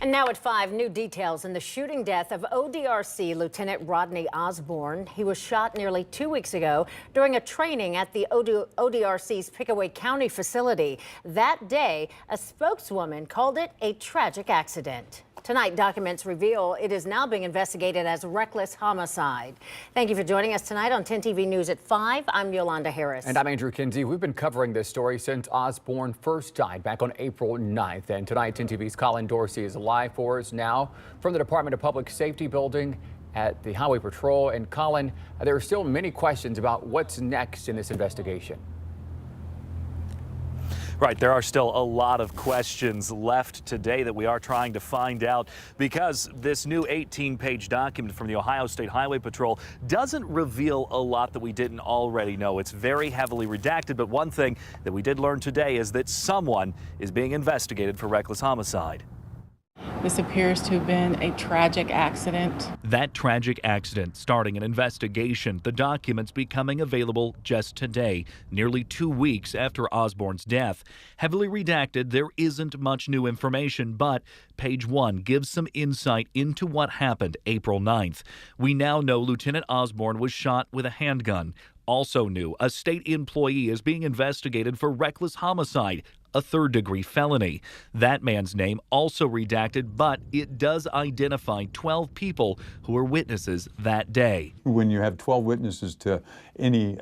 And now at 5, new details in the shooting death of ODRC Lieutenant Rodney Osborne. He was shot nearly 2 weeks ago during a training at the ODRC's Pickaway County facility. That day, a spokeswoman called it a tragic accident. Tonight, documents reveal it is now being investigated as reckless homicide. Thank you for joining us tonight on 10 TV News at 5. I'm Yolanda Harris. And I'm Andrew Kinsey. We've been covering this story since Osborne first died back on April 9th. And tonight, 10 TV's Colin Dorsey is live for us now from the Department of Public Safety building at the Highway Patrol. And Colin, there are still many questions about what's next in this investigation. Right, there are still a lot of questions left today that we are trying to find out because this new 18-page document from the Ohio State Highway Patrol doesn't reveal a lot that we didn't already know. It's very heavily redacted, but one thing that we did learn today is that someone is being investigated for reckless homicide. This appears to have been a tragic accident. That tragic accident starting an investigation, the documents becoming available just today, nearly 2 weeks after Osborne's death. Heavily redacted, there isn't much new information, but page 1 gives some insight into what happened April 9th. We now know Lieutenant Osborne was shot with a handgun. Also new, a state employee is being investigated for reckless homicide, a third-degree felony. That man's name also redacted, but it does identify 12 people who were witnesses that day. When you have 12 witnesses to any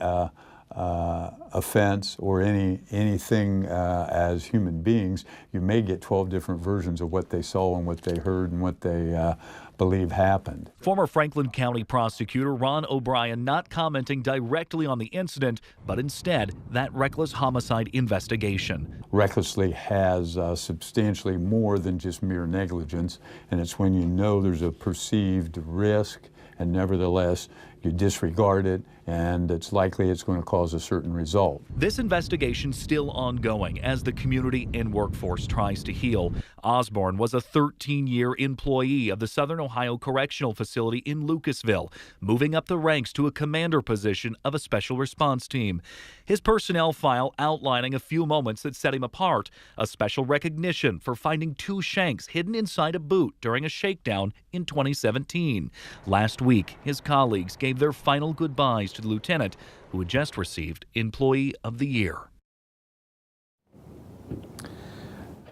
offense or anything as human beings, you may get 12 different versions of what they saw and what they heard and what they believe happened. Former Franklin County prosecutor Ron O'Brien not commenting directly on the incident, but instead that reckless homicide investigation. Recklessly has substantially more than just mere negligence, and it's when you know there's a perceived risk and nevertheless you disregard it, and it's likely it's going to cause a certain result. This investigation still ongoing as the community and workforce tries to heal. Osborne was a 13-year employee of the Southern Ohio Correctional Facility in Lucasville, moving up the ranks to a commander position of a special response team. His personnel file outlining a few moments that set him apart, a special recognition for finding 2 shanks hidden inside a boot during a shakedown in 2017. Last week, his colleagues gave their final goodbyes to the lieutenant who had just received Employee of the Year.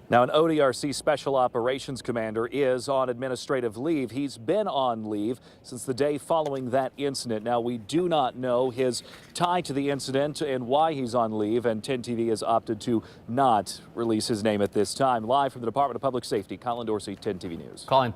Now, an ODRC Special Operations Commander is on administrative leave. He's been on leave since the day following that incident. Now, we do not know his tie to the incident and why he's on leave, and 10 TV has opted to not release his name at this time. Live from the Department of Public Safety, Colin Dorsey, 10 TV News. Colin,